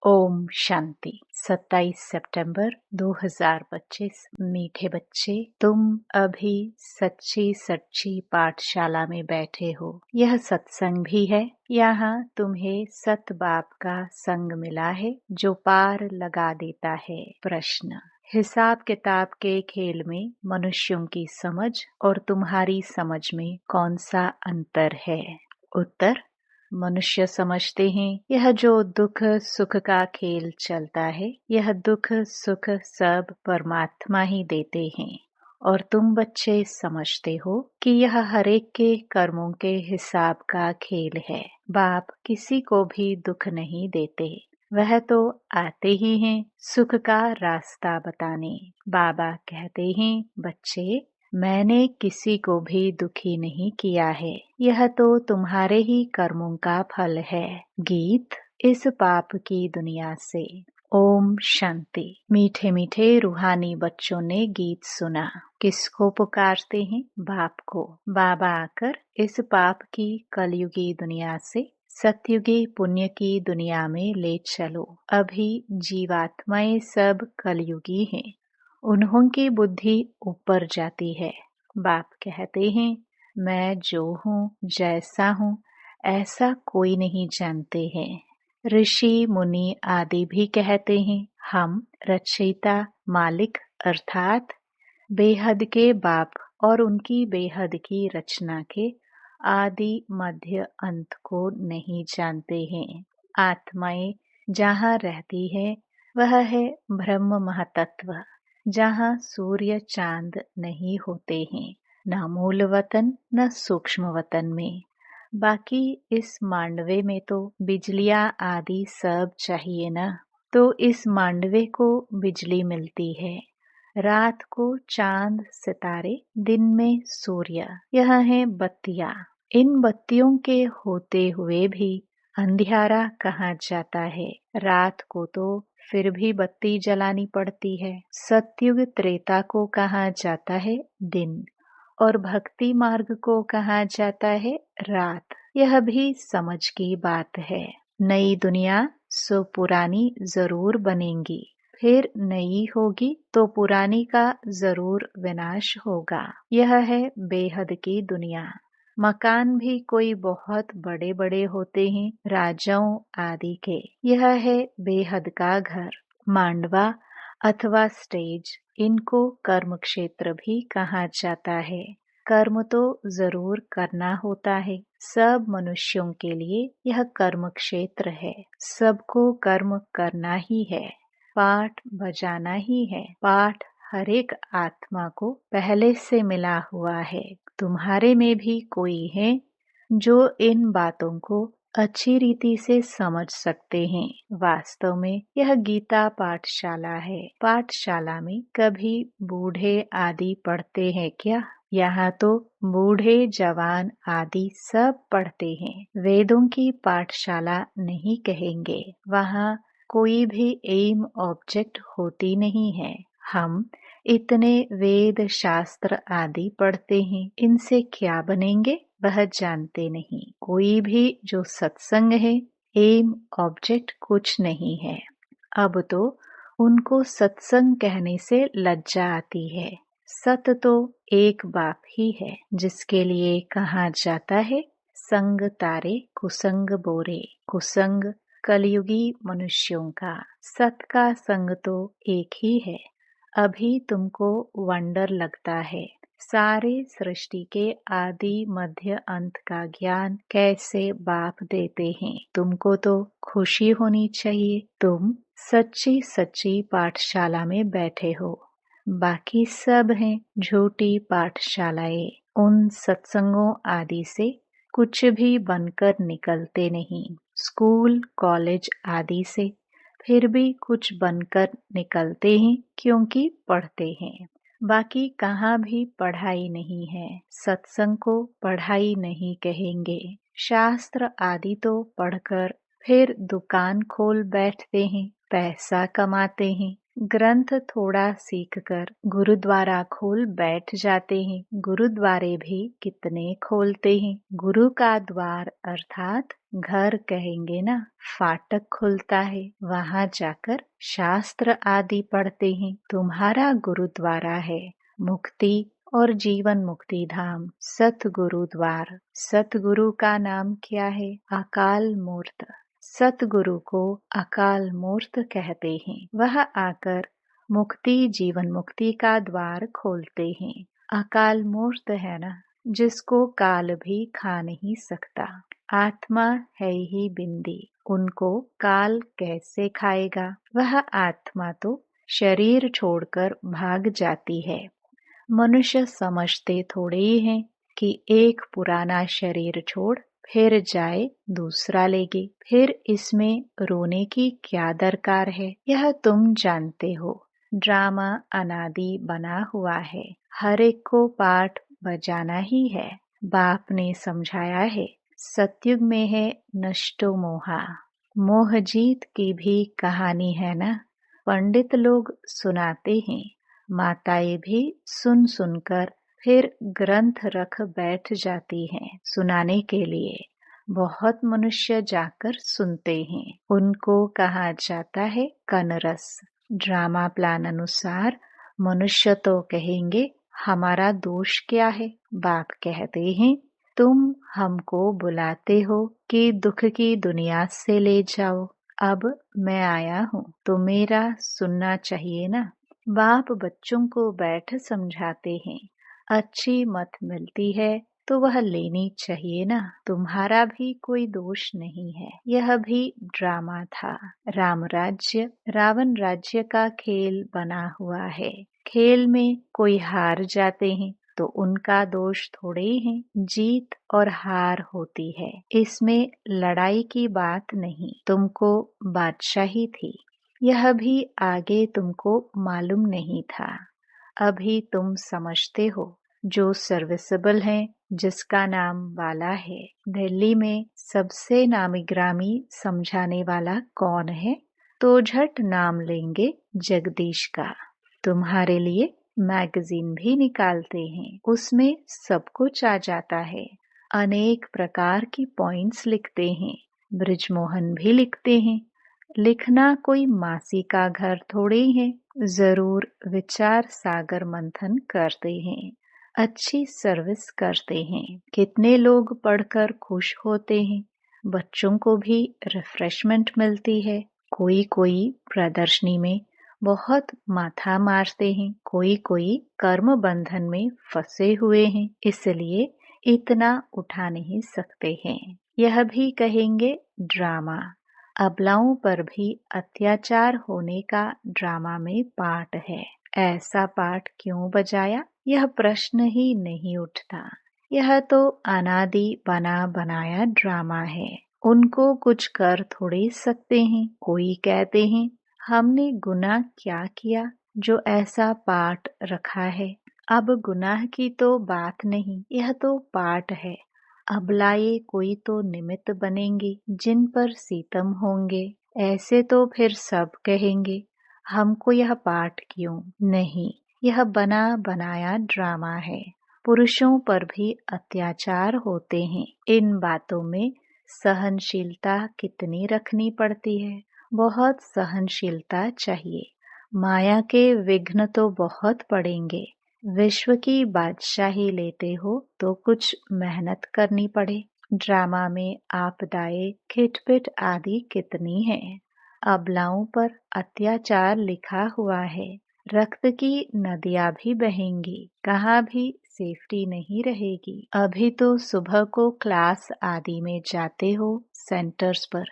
ओम शांति। 27 सितंबर 2025। मीठे बच्चे, तुम अभी सच्ची सच्ची पाठशाला में बैठे हो। यह सत्संग भी है। यहाँ तुम्हें सत बाप का संग मिला है जो पार लगा देता है। प्रश्न: हिसाब किताब के खेल में मनुष्यों की समझ और तुम्हारी समझ में कौन सा अंतर है? उत्तर: मनुष्य समझते हैं यह जो दुख सुख का खेल चलता है, यह दुख सुख सब परमात्मा ही देते हैं। और तुम बच्चे समझते हो कि यह हरेक के कर्मों के हिसाब का खेल है। बाप किसी को भी दुख नहीं देते, वह तो आते ही हैं सुख का रास्ता बताने। बाबा कहते हैं, बच्चे, मैंने किसी को भी दुखी नहीं किया है, यह तो तुम्हारे ही कर्मों का फल है। गीत इस पाप की दुनिया से। ओम शांति। मीठे मीठे रूहानी बच्चों ने गीत सुना। किसको पुकारते हैं? बाप को। बाबा आकर इस पाप की कलयुगी दुनिया से सतयुगी पुण्य की दुनिया में ले चलो। अभी जीवात्माएं सब कलयुगी हैं, उन्हों की बुद्धि ऊपर जाती है। बाप कहते हैं, मैं जो हूँ जैसा हूँ ऐसा कोई नहीं जानते हैं। ऋषि मुनि आदि भी कहते हैं, हम रचयिता मालिक अर्थात बेहद के बाप और उनकी बेहद की रचना के आदि मध्य अंत को नहीं जानते हैं। आत्माएं जहाँ रहती है वह है ब्रह्म महातत्व, जहाँ सूर्य चांद नहीं होते हैं, न मूल वतन न सूक्ष्म वतन में। बाकी इस मांडवे में तो बिजलियां आदि सब चाहिए न, तो इस मांडवे को बिजली मिलती है। रात को चांद सितारे, दिन में सूर्य, यह है बत्तियां। इन बत्तियों के होते हुए भी अंधियारा कहाँ जाता है? रात को तो फिर भी बत्ती जलानी पड़ती है। सतयुग त्रेता को कहाँ जाता है? दिन। और भक्ति मार्ग को कहाँ जाता है? रात। यह भी समझ की बात है। नई दुनिया सो पुरानी जरूर बनेगी, फिर नई होगी तो पुरानी का जरूर विनाश होगा। यह है बेहद की दुनिया। मकान भी कोई बहुत बड़े बड़े होते हैं, राजाओं आदि के। यह है बेहद का घर। मांडवा अथवा स्टेज, इनको कर्म क्षेत्र भी कहा जाता है। कर्म तो जरूर करना होता है। सब मनुष्यों के लिए यह कर्म क्षेत्र है। सबको कर्म करना ही है, पाठ बजाना ही है। पाठ हर एक आत्मा को पहले से मिला हुआ है। तुम्हारे में भी कोई है जो इन बातों को अच्छी रीति से समझ सकते हैं। वास्तव में यह गीता पाठशाला है। पाठशाला में कभी बूढ़े आदि पढ़ते हैं क्या? यहाँ तो बूढ़े जवान आदि सब पढ़ते हैं। वेदों की पाठशाला नहीं कहेंगे। वहाँ कोई भी एम ऑब्जेक्ट होती नहीं है। हम इतने वेद शास्त्र आदि पढ़ते हैं, इनसे क्या बनेंगे वह जानते नहीं। कोई भी जो सत्संग है, एम ऑब्जेक्ट कुछ नहीं है। अब तो उनको सत्संग कहने से लज्जा आती है। सत तो एक बाप ही है, जिसके लिए कहा जाता है, संग तारे कुसंग बोरे। कुसंग कलयुगी मनुष्यों का, सत का संग तो एक ही है। अभी तुमको वंडर लगता है, सारे सृष्टि के आदि मध्य अंत का ज्ञान कैसे बाप देते हैं। तुमको तो खुशी होनी चाहिए, तुम सच्ची सच्ची पाठशाला में बैठे हो। बाकी सब हैं झूठी पाठशालाएं। उन सत्संगों आदि से कुछ भी बनकर निकलते नहीं। स्कूल कॉलेज आदि से फिर भी कुछ बनकर निकलते हैं, क्योंकि पढ़ते हैं। बाकी कहाँ भी पढ़ाई नहीं है। सत्संग को पढ़ाई नहीं कहेंगे। शास्त्र आदि तो पढ़कर फिर दुकान खोल बैठते हैं, पैसा कमाते हैं। ग्रंथ थोड़ा सीखकर गुरुद्वारा खोल बैठ जाते हैं। गुरुद्वारे भी कितने खोलते हैं। गुरु का द्वार अर्थात घर कहेंगे ना, फाटक खुलता है, वहाँ जाकर शास्त्र आदि पढ़ते हैं। तुम्हारा गुरुद्वारा है मुक्ति और जीवन मुक्ति धाम, सतगुरु द्वार। सतगुरु का नाम क्या है? अकाल मूर्त। सतगुरु को अकाल मूर्त कहते हैं। वह आकर मुक्ति जीवन मुक्ति का द्वार खोलते हैं। अकाल मूर्त है ना, जिसको काल भी खा नहीं सकता। आत्मा है ही बिंदी, उनको काल कैसे खाएगा? वह आत्मा तो शरीर छोड़कर भाग जाती है। मनुष्य समझते थोड़े ही हैं कि एक पुराना शरीर छोड़ फिर जाए दूसरा लेगे, फिर इसमें रोने की क्या दरकार है? यह तुम जानते हो। ड्रामा अनादि बना हुआ है, हर एक को पाठ बजाना ही है। बाप ने समझाया है, सतयुग में है नष्टो मोहा। मोह जीत की भी कहानी है ना, पंडित लोग सुनाते हैं। माताएं भी सुन सुनकर फिर ग्रंथ रख बैठ जाती हैं सुनाने के लिए। बहुत मनुष्य जाकर सुनते हैं, उनको कहा जाता है कनरस। ड्रामा प्लान अनुसार मनुष्य तो कहेंगे हमारा दोष क्या है? बाप कहते हैं तुम हमको बुलाते हो कि दुख की दुनिया से ले जाओ। अब मैं आया हूँ तो मेरा सुनना चाहिए ना। बाप बच्चों को बैठ समझाते हैं, अच्छी मत मिलती है तो वह लेनी चाहिए ना। तुम्हारा भी कोई दोष नहीं है, यह भी ड्रामा था। राम राज्य रावण राज्य का खेल बना हुआ है। खेल में कोई हार जाते हैं तो उनका दोष थोड़े ही है, जीत और हार होती है। इसमें लड़ाई की बात नहीं, तुमको बादशाही थी, यह भी आगे तुमको मालूम नहीं था। अभी तुम समझते हो। जो सर्विसेबल है, जिसका नाम वाला है। दिल्ली में सबसे नामी ग्रामी समझाने वाला कौन है? तो झट नाम लेंगे जगदीश का। तुम्हारे लिए मैगजीन भी निकालते हैं, उसमें सब कुछ आ जाता है। अनेक प्रकार की पॉइंट्स लिखते हैं, ब्रिजमोहन भी लिखते हैं। लिखना कोई मासी का घर थोड़े है, जरूर विचार सागर मंथन करते हैं, अच्छी सर्विस करते हैं। कितने लोग पढ़कर खुश होते हैं, बच्चों को भी रिफ्रेशमेंट मिलती है। कोई कोई प्रदर्शनी में बहुत माथा मारते हैं, कोई कोई कर्म बंधन में फंसे हुए हैं, इसलिए इतना उठा नहीं सकते हैं। यह भी कहेंगे ड्रामा। अबलाओं पर भी अत्याचार होने का ड्रामा में पार्ट है। ऐसा पार्ट क्यों बजाया? यह प्रश्न ही नहीं उठता। यह तो अनादि बना बनाया ड्रामा है, उनको कुछ कर थोड़े सकते हैं। कोई कहते हैं हमने गुनाह क्या किया जो ऐसा पार्ट रखा है? अब गुनाह की तो बात नहीं, यह तो पार्ट है। अबलाए कोई तो निमित्त बनेंगे जिन पर सीतम होंगे। ऐसे तो फिर सब कहेंगे हमको यह पाठ क्यों? नहीं, यह बना बनाया ड्रामा है। पुरुषों पर भी अत्याचार होते हैं। इन बातों में सहनशीलता कितनी रखनी पड़ती है? बहुत सहनशीलता चाहिए। माया के विघ्न तो बहुत पड़ेंगे। विश्व की बादशाही लेते हो तो कुछ मेहनत करनी पड़े। ड्रामा में आपदाएं खिटपिट आदि कितनी है। अबलाओं पर अत्याचार लिखा हुआ है। रक्त की नदियां भी बहेंगी, कहाँ भी सेफ्टी नहीं रहेगी। अभी तो सुबह को क्लास आदि में जाते हो सेंटर्स पर,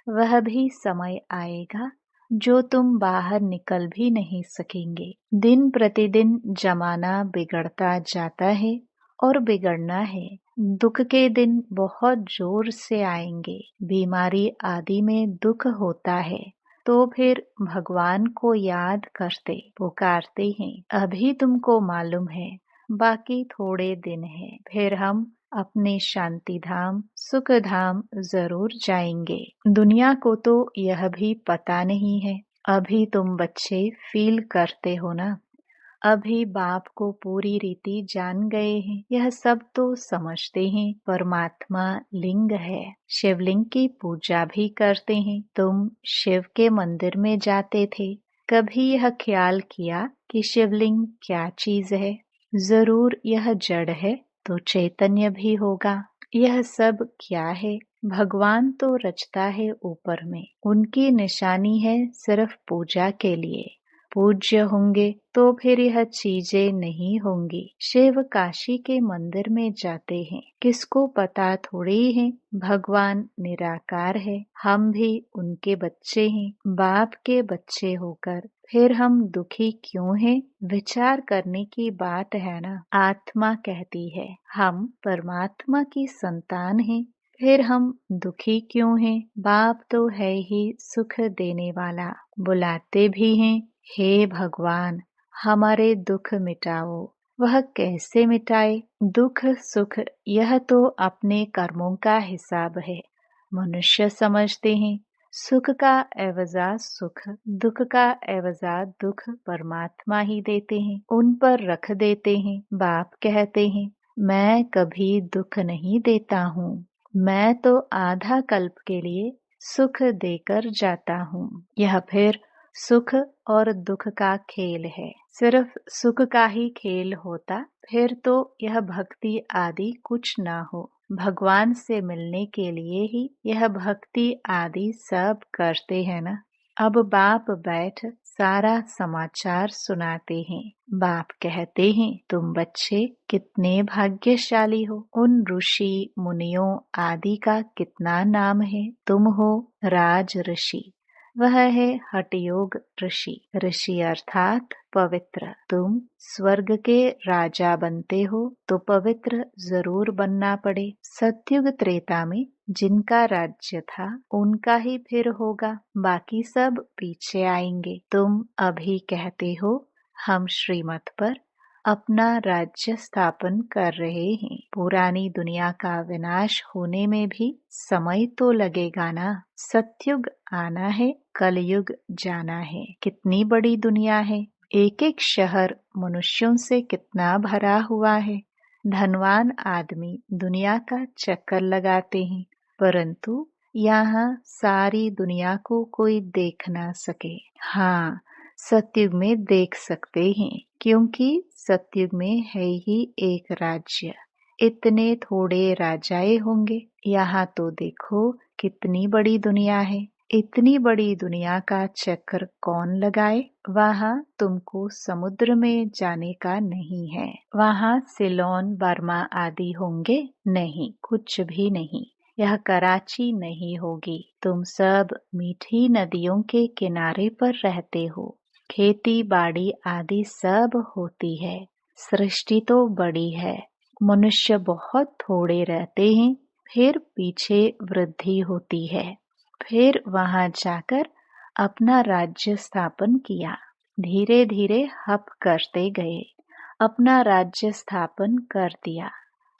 वह भी समय आएगा जो तुम बाहर निकल भी नहीं सकेंगे। दिन प्रतिदिन जमाना बिगड़ता जाता है और बिगड़ना है। दुख के दिन बहुत जोर से आएंगे। बीमारी आदि में दुख होता है तो फिर भगवान को याद करते पुकारते हैं। अभी तुमको मालूम है बाकी थोड़े दिन है, फिर हम अपने शांति धाम सुख धाम जरूर जाएंगे। दुनिया को तो यह भी पता नहीं है। अभी तुम बच्चे फील करते हो ना, अभी बाप को पूरी रीति जान गए हैं। यह सब तो समझते हैं परमात्मा लिंग है। शिवलिंग की पूजा भी करते हैं। तुम शिव के मंदिर में जाते थे, कभी यह ख्याल किया कि शिवलिंग क्या चीज है? जरूर यह जड़ है तो चैतन्य भी होगा। यह सब क्या है? भगवान तो रचता है ऊपर में, उनकी निशानी है सिर्फ पूजा के लिए। पूज्य होंगे तो फिर यह चीजें नहीं होंगी। शिव काशी के मंदिर में जाते हैं, किसको पता थोड़ी है भगवान निराकार है। हम भी उनके बच्चे हैं, बाप के बच्चे होकर फिर हम दुखी क्यों हैं? विचार करने की बात है ना। आत्मा कहती है हम परमात्मा की संतान हैं, फिर हम दुखी क्यों हैं? बाप तो है ही सुख देने वाला, बुलाते भी हैं, हे भगवान हमारे दुख मिटाओ। वह कैसे मिटाए? दुख सुख यह तो अपने कर्मों का हिसाब है। मनुष्य समझते हैं सुख का एवजा सुख, दुख का एवजा दुख परमात्मा ही देते हैं, उन पर रख देते हैं। बाप कहते हैं मैं कभी दुख नहीं देता हूँ, मैं तो आधा कल्प के लिए सुख देकर जाता हूँ। यह फिर सुख और दुख का खेल है। सिर्फ सुख का ही खेल होता फिर तो यह भक्ति आदि कुछ ना हो। भगवान से मिलने के लिए ही यह भक्ति आदि सब करते हैं ना। अब बाप बैठ सारा समाचार सुनाते हैं। बाप कहते हैं तुम बच्चे कितने भाग्यशाली हो। उन ऋषि मुनियों आदि का कितना नाम है। तुम हो राज ऋषि, वह है हठयोग ऋषि। ऋषि अर्थात पवित्र। तुम स्वर्ग के राजा बनते हो तो पवित्र जरूर बनना पड़े। सतयुग त्रेता में जिनका राज्य था उनका ही फिर होगा, बाकी सब पीछे आएंगे। तुम अभी कहते हो हम श्रीमत पर अपना राज्य स्थापन कर रहे हैं। पुरानी दुनिया का विनाश होने में भी समय तो लगेगा ना। सतयुग आना है, कलयुग जाना है। कितनी बड़ी दुनिया है, एक एक शहर मनुष्यों से कितना भरा हुआ है। धनवान आदमी दुनिया का चक्कर लगाते हैं, परंतु यहाँ सारी दुनिया को कोई देख ना सके। हाँ, सतयुग में देख सकते हैं, क्योंकि सतयुग में है ही एक राज्य। इतने थोड़े राजाए होंगे। यहाँ तो देखो कितनी बड़ी दुनिया है। इतनी बड़ी दुनिया का चक्कर कौन लगाए? वहाँ तुमको समुद्र में जाने का नहीं है। वहाँ सिलोन बर्मा आदि होंगे? नहीं, कुछ भी नहीं। यह कराची नहीं होगी। तुम सब मीठी नदियों के किनारे पर रहते हो। खेती बाड़ी आदि सब होती है। सृष्टि तो बड़ी है। मनुष्य बहुत थोड़े रहते हैं, फिर पीछे वृद्धि होती है। फिर वहां जाकर अपना राज्य स्थापन किया। धीरे धीरे हप करते गए, अपना राज्य स्थापन कर दिया।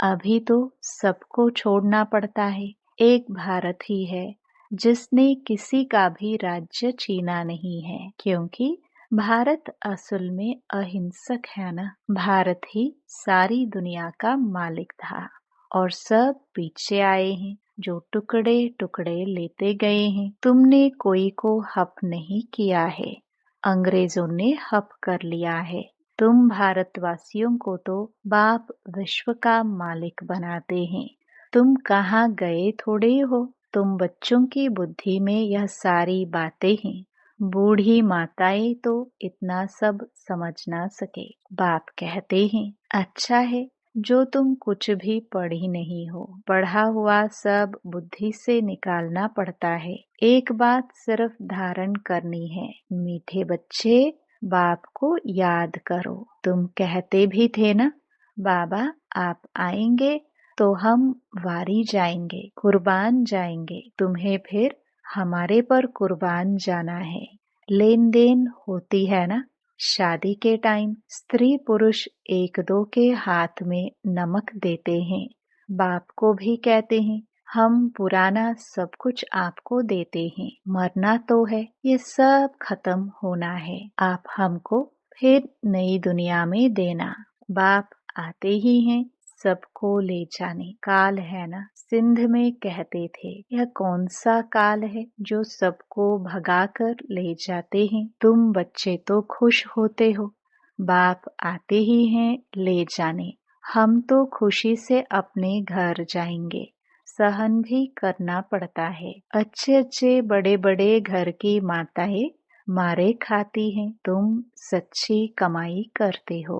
अभी तो सबको छोड़ना पड़ता है। एक भारत ही है जिसने किसी का भी राज्य छीना नहीं है, क्योंकि भारत असल में अहिंसक है ना। भारत ही सारी दुनिया का मालिक था और सब पीछे आए हैं, जो टुकड़े टुकड़े लेते गए हैं। तुमने कोई को हप नहीं किया है, अंग्रेजों ने हप कर लिया है। तुम भारतवासियों को तो बाप विश्व का मालिक बनाते हैं। तुम कहाँ गए थोड़े हो। तुम बच्चों की बुद्धि में यह सारी बातें हैं। बूढ़ी माताएं तो इतना सब समझ ना सके। बाप कहते हैं अच्छा है जो तुम कुछ भी पढ़ी नहीं हो। पढ़ा हुआ सब बुद्धि से निकालना पड़ता है। एक बात सिर्फ धारण करनी है, मीठे बच्चे बाप को याद करो। तुम कहते भी थे ना बाबा आप आएंगे तो हम वारी जाएंगे, कुर्बान जाएंगे। तुम्हें फिर हमारे पर कुर्बान जाना है। लेन देन होती है ना। शादी के टाइम स्त्री पुरुष एक दो के हाथ में नमक देते हैं। बाप को भी कहते हैं हम पुराना सब कुछ आपको देते हैं। मरना तो है, ये सब खत्म होना है। आप हमको फिर नई दुनिया में देना। बाप आते ही हैं सबको ले जाने। काल है ना, सिंध में कहते थे, यह कौन सा काल है जो सबको भगा कर ले जाते हैं। तुम बच्चे तो खुश होते हो, बाप आते ही हैं ले जाने। हम तो खुशी से अपने घर जाएंगे। सहन भी करना पड़ता है। अच्छे अच्छे बड़े बड़े घर की माताएं मारे खाती हैं, तुम सच्ची कमाई करते हो।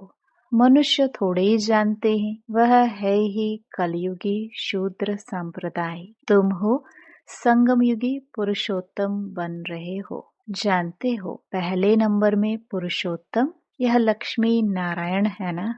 मनुष्य थोड़े ही जानते हैं, वह है ही कलयुगी शूद्र संप्रदाय। तुम हो संगमयुगी पुरुषोत्तम बन रहे हो। जानते हो पहले नंबर में पुरुषोत्तम यह लक्ष्मी नारायण है ना।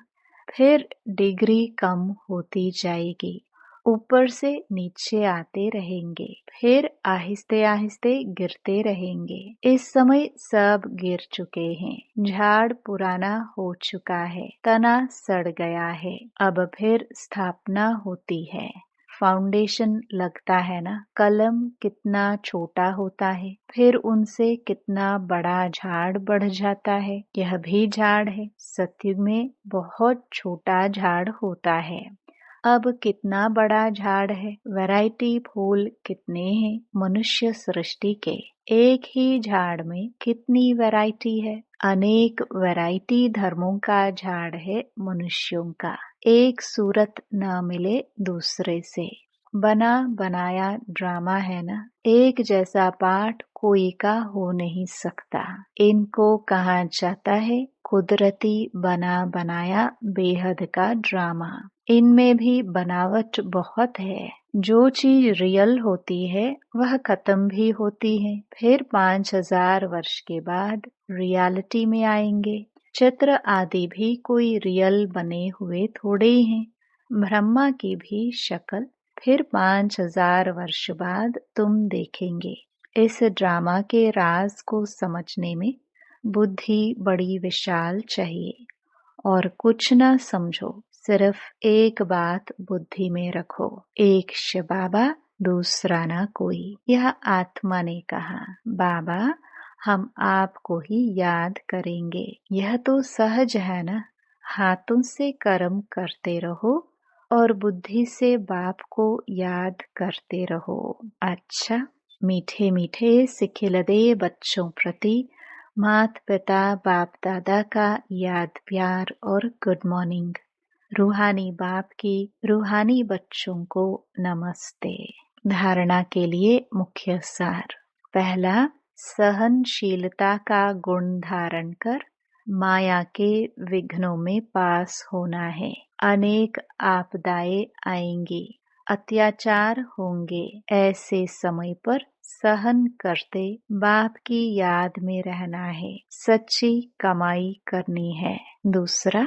फिर डिग्री कम होती जाएगी, ऊपर से नीचे आते रहेंगे, फिर आहिस्ते आहिस्ते गिरते रहेंगे। इस समय सब गिर चुके हैं। झाड़ पुराना हो चुका है, तना सड़ गया है, अब फिर स्थापना होती है। फाउंडेशन लगता है ना। कलम कितना छोटा होता है, फिर उनसे कितना बड़ा झाड़ बढ़ जाता है। यह भी झाड़ है। सत्युग में बहुत छोटा झाड़ होता है, अब कितना बड़ा झाड़ है। वैरायटी फूल कितने हैं मनुष्य सृष्टि के। एक ही झाड़ में कितनी वैरायटी है। अनेक वैरायटी धर्मों का झाड़ है मनुष्यों का। एक सूरत न मिले दूसरे से। बना बनाया ड्रामा है ना। एक जैसा पाठ कोई का हो नहीं सकता। इनको कहा जाता है कुदरती बना बनाया बेहद का ड्रामा। इनमें भी बनावट बहुत है। जो चीज रियल होती है वह खत्म भी होती है। फिर 5000 वर्ष के बाद रियलिटी में आएंगे। चित्र आदि भी कोई रियल बने हुए थोड़े ही हैं। ब्रह्मा की भी शक्ल फिर 5000 वर्ष बाद तुम देखेंगे। इस ड्रामा के राज को समझने में बुद्धि बड़ी विशाल चाहिए। और कुछ न समझो, सिर्फ एक बात बुद्धि में रखो, एक शिव बाबा दूसरा ना कोई। यह आत्मा ने कहा, बाबा हम आपको ही याद करेंगे। यह तो सहज है ना। हाथों से कर्म करते रहो और बुद्धि से बाप को याद करते रहो। अच्छा, मीठे मीठे सिखिलदे बच्चों प्रति माता पिता बाप दादा का याद प्यार और गुड मॉर्निंग। रूहानी बाप की रूहानी बच्चों को नमस्ते। धारणा के लिए मुख्य सार। पहला, सहनशीलता का गुण धारण कर माया के विघ्नों में पास होना है। अनेक आपदाएं आएंगी, अत्याचार होंगे। ऐसे समय पर सहन करते बाप की याद में रहना है। सच्ची कमाई करनी है। दूसरा,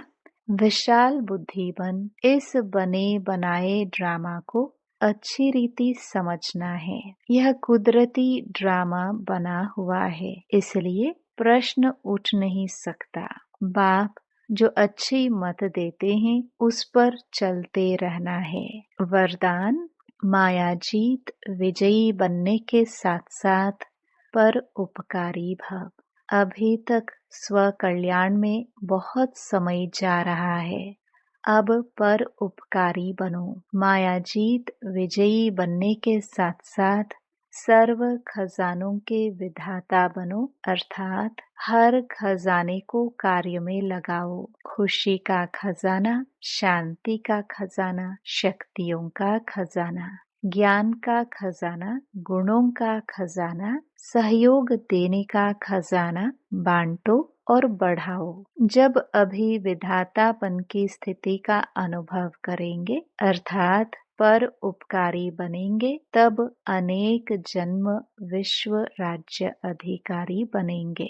विशाल बुद्धि बन इस बने बनाए ड्रामा को अच्छी रीति समझना है। यह कुदरती ड्रामा बना हुआ है, इसलिए प्रश्न उठ नहीं सकता। बाप जो अच्छी मत देते हैं उस पर चलते रहना है। वरदान, माया जीत विजयी बनने के साथ साथ पर उपकारी भव। अभी तक स्व कल्याण में बहुत समय जा रहा है, अब पर उपकारी बनो। माया जीत विजयी बनने के साथ साथ सर्व खजानों के विधाता बनो, अर्थात हर खजाने को कार्य में लगाओ। खुशी का खजाना, शांति का खजाना, शक्तियों का खजाना, ज्ञान का खजाना, गुणों का खजाना, सहयोग देने का खजाना बांटो और बढ़ाओ। जब अभी विधातापन की स्थिति का अनुभव करेंगे, अर्थात पर उपकारी बनेंगे, तब अनेक जन्म विश्व राज्य अधिकारी बनेंगे।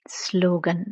स्लोगन,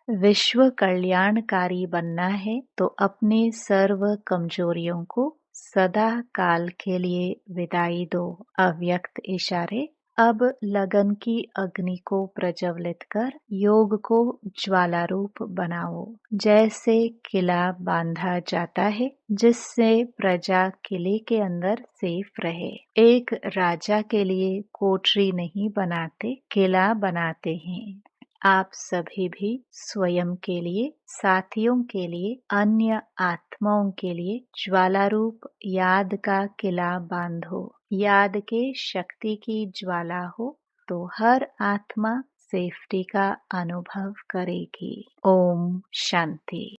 विश्व कल्याणकारी बनना है तो अपने सर्व कमजोरियों को सदा काल के लिए विदाई दो। अव्यक्त इशारे। अब लगन की अग्नि को प्रज्वलित कर योग को ज्वाला रूप बनाओ। जैसे किला बांधा जाता है जिससे प्रजा किले के अंदर सेफ रहे। एक राजा के लिए कोठरी नहीं बनाते, किला बनाते हैं। आप सभी भी स्वयं के लिए, साथियों के लिए, अन्य आत्माओं के लिए ज्वालारूप याद का किला बांधो। याद के शक्ति की ज्वाला हो तो हर आत्मा सेफ्टी का अनुभव करेगी। ओम शांति।